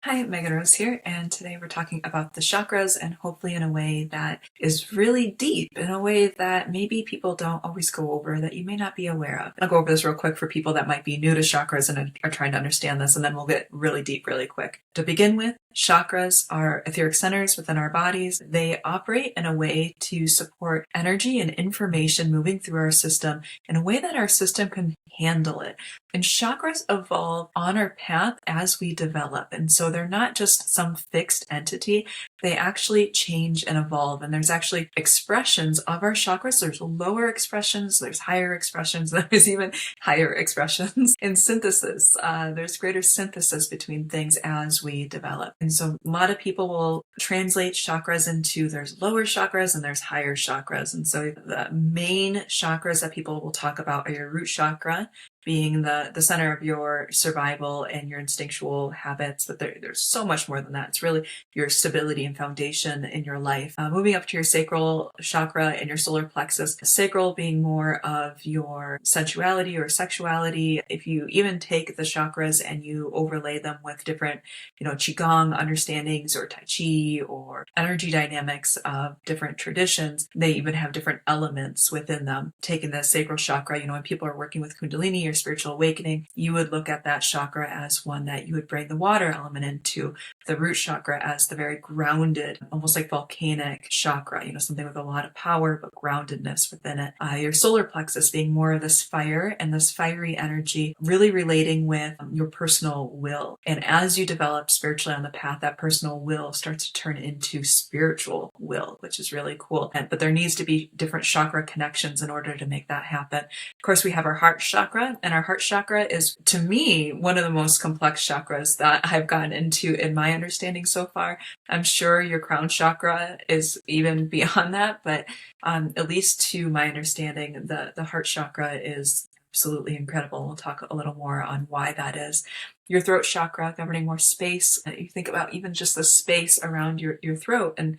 Hi, Megan Rose here, and today we're talking about the chakras and hopefully in a way that is really deep, in a way that maybe people don't always go over, that you may not be aware of. I'll go over this real quick for people that might be new to chakras and are trying to understand this, and then we'll get really deep really quick. To begin with, chakras are etheric centers within our bodies. They operate in a way to support energy and information moving through our system in a way that our system can handle it. And chakras evolve on our path as we develop. And so they're not just some fixed entity. They actually change and evolve. And there's actually expressions of our chakras. There's lower expressions, there's higher expressions, there's even higher expressions. In synthesis, there's greater synthesis between things as we develop. And so a lot of people will translate chakras into there's lower chakras and there's higher chakras. And so the main chakras that people will talk about are your root chakra, being the center of your survival and your instinctual habits, but there's so much more than that. It's really your stability and foundation in your life. Moving up to your sacral chakra and your solar plexus, sacral being more of your sensuality or sexuality. If you even take the chakras and you overlay them with different, Qigong understandings or Tai Chi or energy dynamics of different traditions, they even have different elements within them. Taking the sacral chakra, when people are working with Kundalini or spiritual awakening, you would look at that chakra as one that you would bring the water element into, the root chakra as the very grounded, almost like volcanic chakra, something with a lot of power but groundedness within it. Your solar plexus being more of this fire and this fiery energy, really relating with your personal will. And as you develop spiritually on the path, that personal will starts to turn into spiritual will, which is really cool. But there needs to be different chakra connections in order to make that happen. Of course, we have our heart chakra, and our heart chakra is, to me, one of the most complex chakras that I've gotten into in my understanding so far. I'm sure your crown chakra is even beyond that, but at least to my understanding, the heart chakra is absolutely incredible. We'll talk a little more on why that is. Your throat chakra, governing more space. You think about even just the space around your throat, and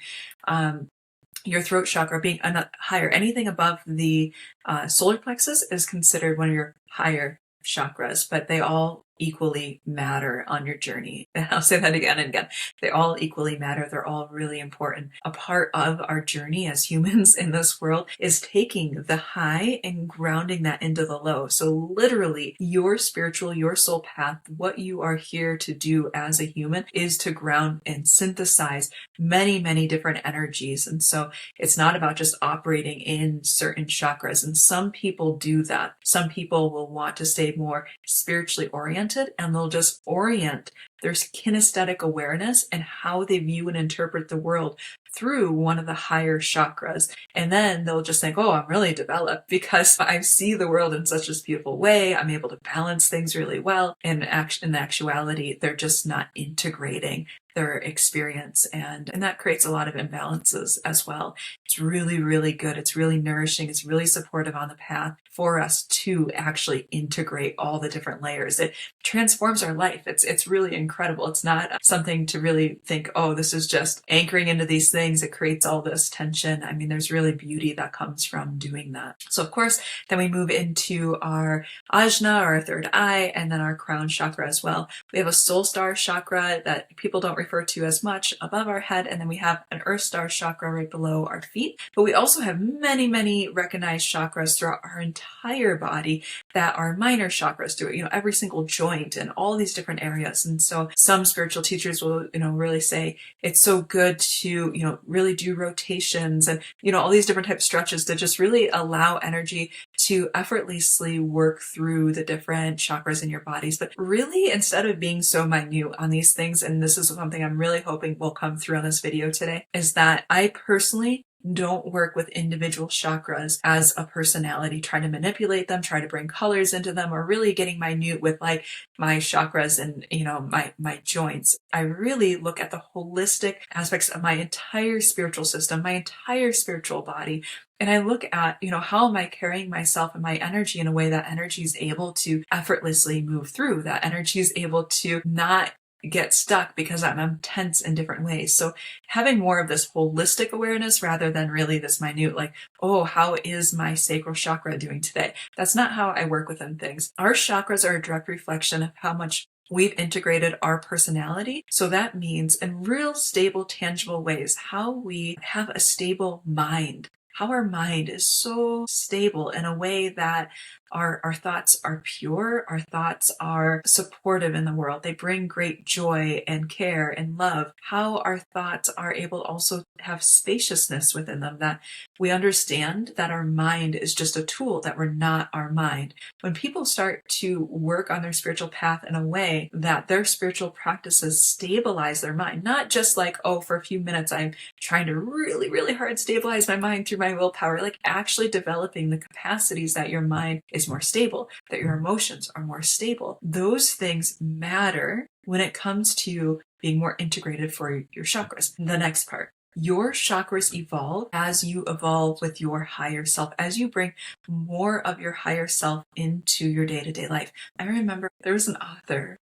your throat chakra being higher. Anything above the solar plexus is considered one of your higher chakras, but they all equally matter on your journey. And I'll say that again and again. They all equally matter. They're all really important. A part of our journey as humans in this world is taking the high and grounding that into the low. So literally, your spiritual, your soul path, what you are here to do as a human is to ground and synthesize many, many different energies. And so it's not about just operating in certain chakras. And some people do that. Some people will want to stay more spiritually oriented, and they'll just orient their kinesthetic awareness and how they view and interpret the world through one of the higher chakras. And then they'll just think, oh, I'm really developed because I see the world in such a beautiful way. I'm able to balance things really well. And in actuality, they're just not integrating their experience. And that creates a lot of imbalances as well. It's really, really good. It's really nourishing. It's really supportive on the path for us to actually integrate all the different layers. It transforms our life. It's really incredible. It's not something to really think, oh, this is just anchoring into these things. It creates all this tension. I mean, there's really beauty that comes from doing that. So of course, then we move into our ajna, our third eye, and then our crown chakra as well. We have a soul star chakra that people don't refer to as much above our head, and then we have an earth star chakra right below our feet. But we also have many, many recognized chakras throughout our entire body that are minor chakras to it, every single joint and all these different areas. And so some spiritual teachers will, really say it's so good to, really do rotations and, all these different types of stretches to just really allow energy to effortlessly work through the different chakras in your bodies. But really, instead of being so minute on these things, and this is something I'm really hoping will come through on this video today, is that I personally don't work with individual chakras as a personality, try to manipulate them, try to bring colors into them, or really getting minute with like my chakras and, my joints. I really look at the holistic aspects of my entire spiritual system, my entire spiritual body. And I look at, how am I carrying myself and my energy in a way that energy is able to effortlessly move through, that energy is able to not get stuck because I'm tense in different ways. So having more of this holistic awareness rather than really this minute, like, oh, how is my sacral chakra doing today? That's not how I work within things. Our chakras are a direct reflection of how much we've integrated our personality. So that means in real stable, tangible ways, how we have a stable mind, how our mind is so stable in a way that our thoughts are pure, our thoughts are supportive in the world. They bring great joy and care and love. How our thoughts are able also to have spaciousness within them, that we understand that our mind is just a tool, that we're not our mind. When people start to work on their spiritual path in a way that their spiritual practices stabilize their mind, not just like, oh, for a few minutes I'm trying to really, really hard stabilize my mind through my willpower, like actually developing the capacities that your mind is more stable, that your emotions are more stable. Those things matter when it comes to being more integrated for your chakras. The next part. Your chakras evolve as you evolve with your higher self, as you bring more of your higher self into your day-to-day life. I remember there was an author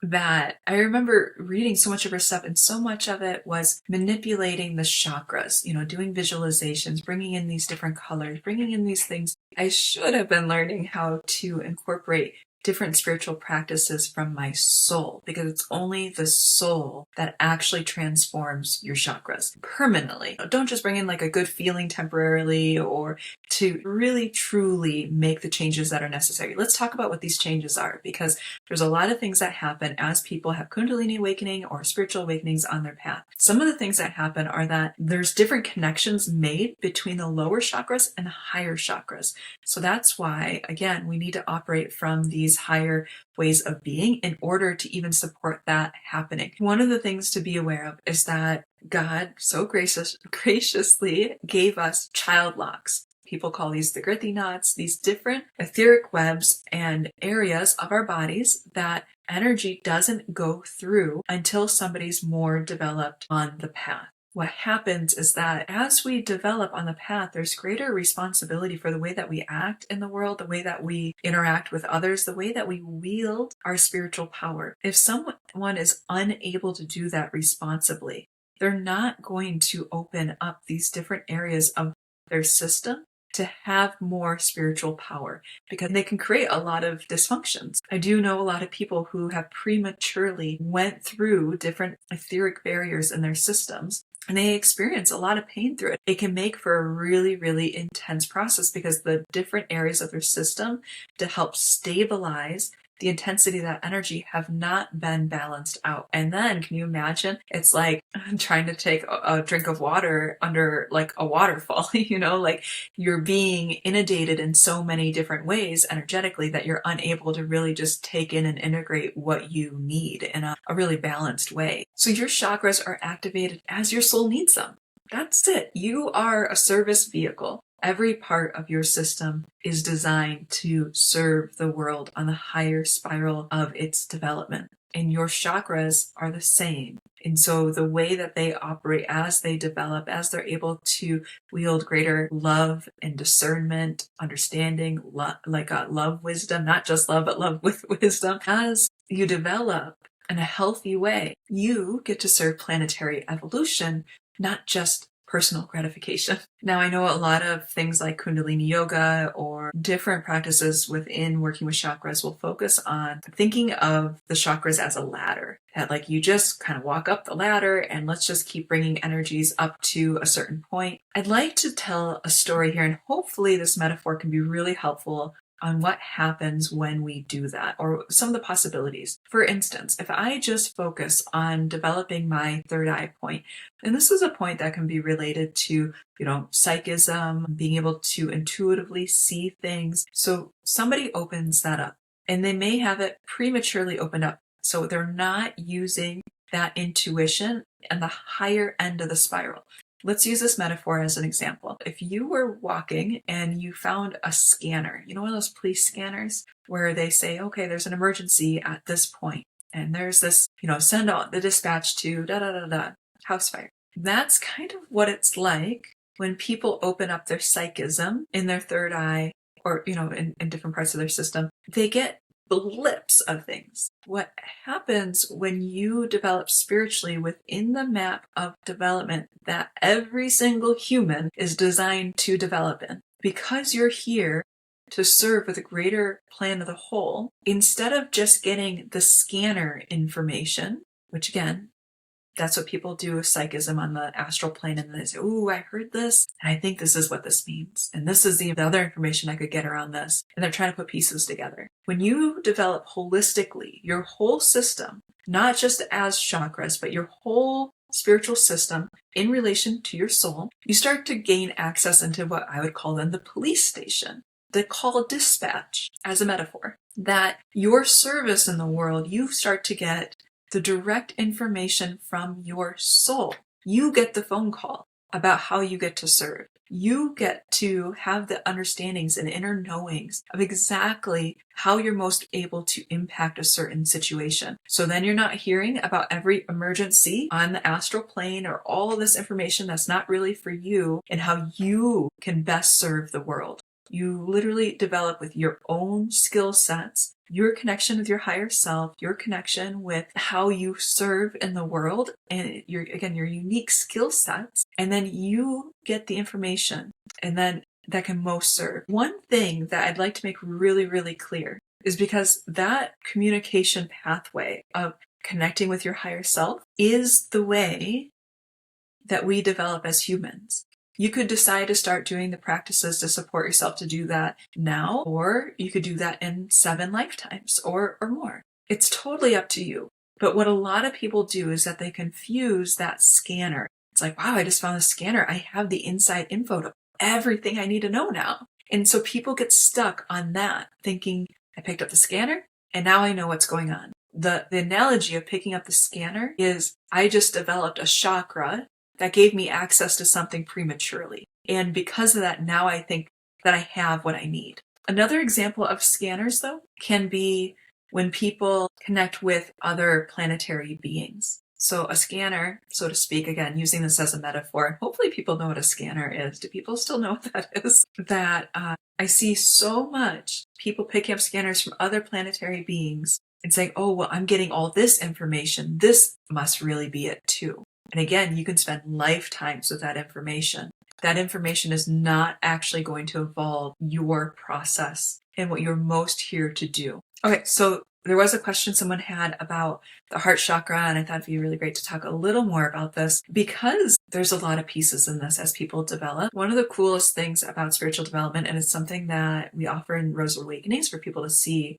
that I remember reading so much of her stuff, and so much of it was manipulating the chakras, doing visualizations, bringing in these different colors, bringing in these things. I should have been learning how to incorporate different spiritual practices from my soul, because it's only the soul that actually transforms your chakras permanently. Don't just bring in like a good feeling temporarily, or to really truly make the changes that are necessary. Let's talk about what these changes are, because there's a lot of things that happen as people have Kundalini awakening or spiritual awakenings on their path. Some of the things that happen are that there's different connections made between the lower chakras and the higher chakras. So that's why, again, we need to operate from these higher ways of being in order to even support that happening. One of the things to be aware of is that God so graciously gave us child locks. People call these the girthy knots, these different etheric webs and areas of our bodies that energy doesn't go through until somebody's more developed on the path. What happens is that as we develop on the path, there's greater responsibility for the way that we act in the world, the way that we interact with others, the way that we wield our spiritual power. If someone is unable to do that responsibly, they're not going to open up these different areas of their system to have more spiritual power, because they can create a lot of dysfunctions. I do know a lot of people who have prematurely went through different etheric barriers in their systems, and they experience a lot of pain through it. It can make for a really, really intense process, because the different areas of their system to help stabilize the intensity of that energy have not been balanced out. And then can you imagine? It's like trying to take a drink of water under like a waterfall, like you're being inundated in so many different ways energetically that you're unable to really just take in and integrate what you need in a really balanced way. So your chakras are activated as your soul needs them. That's it. You are a service vehicle. Every part of your system is designed to serve the world on the higher spiral of its development. And your chakras are the same. And so the way that they operate as they develop, as they're able to wield greater love and discernment, understanding, love, wisdom, not just love, but love with wisdom, as you develop in a healthy way, you get to serve planetary evolution, not just personal gratification. Now, I know a lot of things like Kundalini yoga or different practices within working with chakras will focus on thinking of the chakras as a ladder, that like you just kind of walk up the ladder and let's just keep bringing energies up to a certain point. I'd like to tell a story here, and hopefully this metaphor can be really helpful on what happens when we do that, or some of the possibilities. For instance, if I just focus on developing my third eye point, and this is a point that can be related to, psychism, being able to intuitively see things. So somebody opens that up, and they may have it prematurely opened up. So they're not using that intuition and the higher end of the spiral. Let's use this metaphor as an example. If you were walking and you found a scanner, one of those police scanners where they say, okay, there's an emergency at this point, and there's this, send out the dispatch to house fire. That's kind of what it's like when people open up their psychism in their third eye, or, in different parts of their system. They get blips of things. What happens when you develop spiritually within the map of development that every single human is designed to develop in? Because you're here to serve with a greater plan of the whole, instead of just getting the scanner information, which again, that's what people do with psychism on the astral plane, and they say, "Ooh, I heard this, and I think this is what this means. And this is the other information I could get around this." And they're trying to put pieces together. When you develop holistically your whole system, not just as chakras, but your whole spiritual system in relation to your soul, you start to gain access into what I would call then the police station, the call dispatch as a metaphor. That your service in the world, you start to get the direct information from your soul. You get the phone call about how you get to serve. You get to have the understandings and inner knowings of exactly how you're most able to impact a certain situation. So then you're not hearing about every emergency on the astral plane or all this information that's not really for you and how you can best serve the world. You literally develop with your own skill sets, your connection with your higher self, your connection with how you serve in the world, and your unique skill sets. And then you get the information, and then that can most serve. One thing that I'd like to make really, really clear is because that communication pathway of connecting with your higher self is the way that we develop as humans. You could decide to start doing the practices to support yourself to do that now, or you could do that in 7 lifetimes or more. It's totally up to you. But what a lot of people do is that they confuse that scanner. It's like, wow, I just found the scanner. I have the inside info to everything I need to know now. And so people get stuck on that, thinking, I picked up the scanner and now I know what's going on. The analogy of picking up the scanner is I just developed a chakra that gave me access to something prematurely. And because of that, now I think that I have what I need. Another example of scanners, though, can be when people connect with other planetary beings. So a scanner, so to speak, again, using this as a metaphor, hopefully people know what a scanner is. Do people still know what that is? That I see so much people picking up scanners from other planetary beings and saying, oh, well, I'm getting all this information. This must really be it too. And again, you can spend lifetimes with that information. That information is not actually going to evolve your process and what you're most here to do. Okay, so there was a question someone had about the heart chakra, and I thought it'd be really great to talk a little more about this because there's a lot of pieces in this as people develop. One of the coolest things about spiritual development, and it's something that we offer in Rose Awakenings for people to see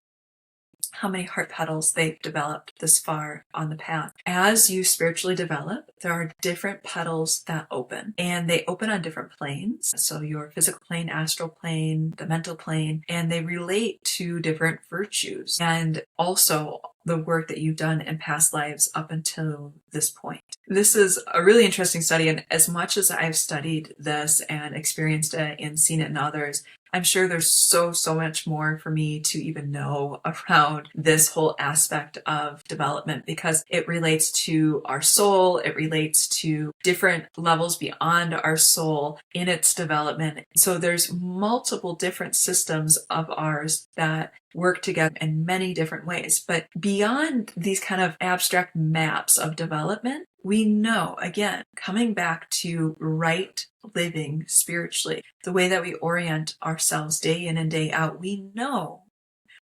how many heart petals they've developed this far on the path. As you spiritually develop, there are different petals that open, and they open on different planes. So your physical plane, astral plane, the mental plane, and they relate to different virtues and also the work that you've done in past lives up until this point. This is a really interesting study, and as much as I've studied this and experienced it and seen it in others, I'm sure there's so much more for me to even know around this whole aspect of development because it relates to our soul, it relates to different levels beyond our soul in its development. So there's multiple different systems of ours that work together in many different ways. But beyond these kind of abstract maps of development, we know, again, coming back to right living spiritually, the way that we orient ourselves day in and day out, we know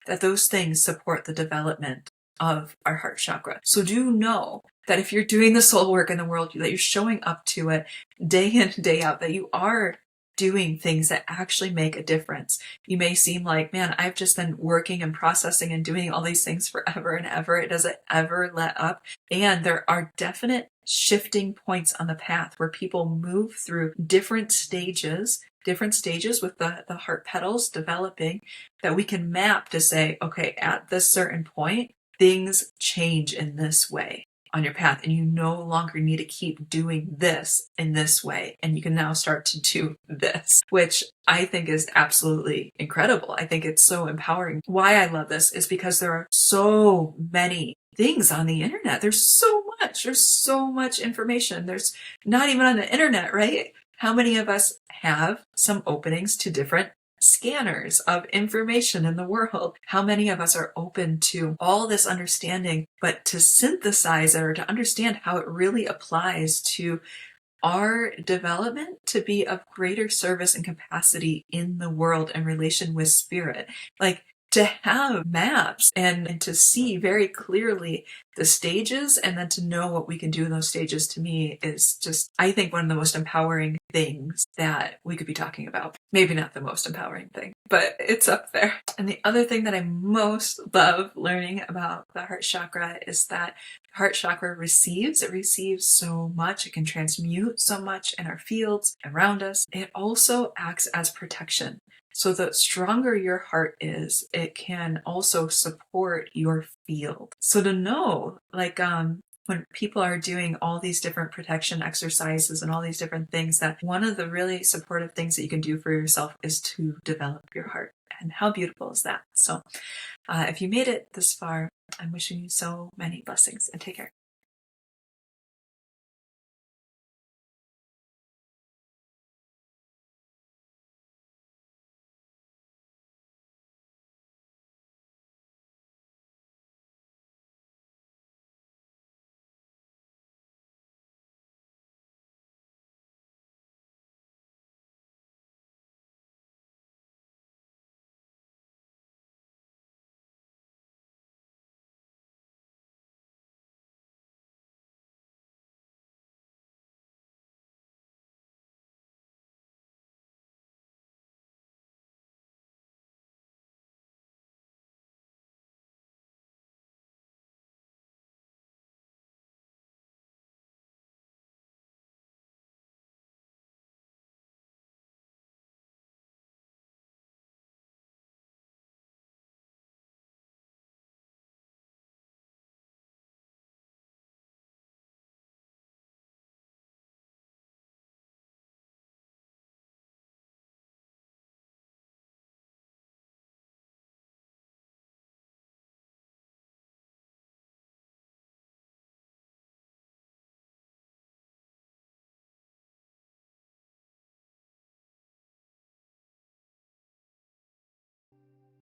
that those things support the development of our heart chakra. So do know that if you're doing the soul work in the world, that you're showing up to it day in and day out, that you are doing things that actually make a difference. You may seem like, man, I've just been working and processing and doing all these things forever and ever. It doesn't ever let up. And there are definite shifting points on the path where people move through different stages with the heart petals developing that we can map to say, okay, at this certain point, things change in this way on your path, and you no longer need to keep doing this in this way, and you can now start to do this, which I think is absolutely incredible. I think it's so empowering. Why I love this is because there are so many things on the internet. There's so much information. There's not even on the internet, right? How many of us have some openings to different scanners of information in the world? How many of us are open to all this understanding, but to synthesize it or to understand how it really applies to our development to be of greater service and capacity in the world in relation with spirit. Like, to have maps and to see very clearly the stages and then to know what we can do in those stages, to me is just, I think, one of the most empowering things that we could be talking about. Maybe not the most empowering thing, but it's up there. And the other thing that I most love learning about the heart chakra is that heart chakra receives. It receives so much. It can transmute so much in our fields around us. It also acts as protection. So the stronger your heart is, it can also support your field. So to know, like, when people are doing all these different protection exercises and all these different things, that one of the really supportive things that you can do for yourself is to develop your heart. And how beautiful is that? So if you made it this far, I'm wishing you so many blessings, and take care.